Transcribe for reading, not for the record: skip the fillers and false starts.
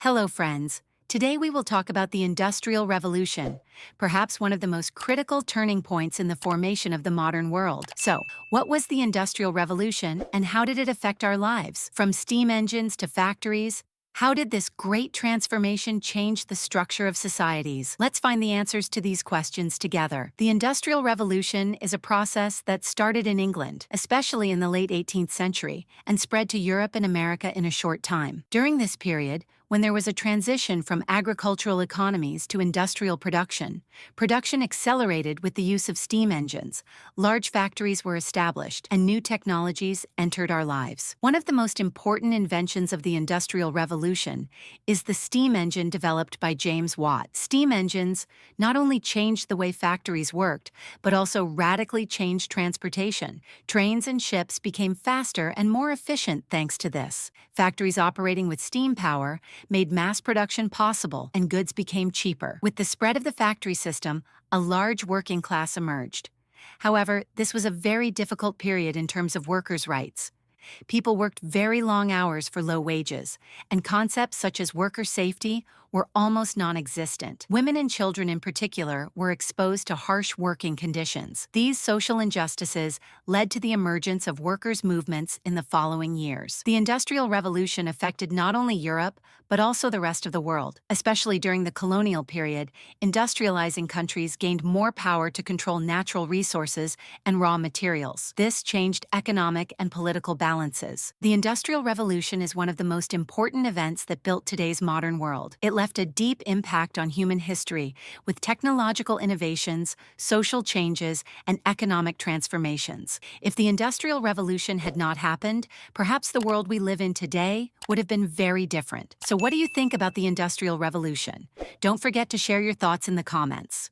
Hello, friends. Today we will talk about the Industrial Revolution, perhaps one of the most critical turning points in the formation of the modern world. So, what was the Industrial Revolution and how did it affect our lives? From steam engines to factories, how did this great transformation change the structure of societies? Let's find the answers to these questions together. The Industrial Revolution is a process that started in England, especially in the late 18th century, and spread to Europe and America in a short time. During this period, when there was a transition from agricultural economies to industrial production, production accelerated with the use of steam engines, large factories were established, and new technologies entered our lives. One of the most important inventions of the Industrial Revolution is the steam engine developed by James Watt. Steam engines not only changed the way factories worked, but also radically changed transportation. Trains and ships became faster and more efficient thanks to this. Factories operating with steam power made mass production possible and goods became cheaper. With the spread of the factory system, a large working class emerged. However, this was a very difficult period in terms of workers' rights. People worked very long hours for low wages, and concepts such as worker safety were almost non-existent. Women and children in particular were exposed to harsh working conditions. These social injustices led to the emergence of workers' movements in the following years. The Industrial Revolution affected not only Europe, but also the rest of the world. Especially during the colonial period, industrializing countries gained more power to control natural resources and raw materials. This changed economic and political balances. The Industrial Revolution is one of the most important events that built today's modern world. It left a deep impact on human history with technological innovations, social changes, and economic transformations. If the Industrial Revolution had not happened, perhaps the world we live in today would have been very different. So what do you think about the Industrial Revolution? Don't forget to share your thoughts in the comments.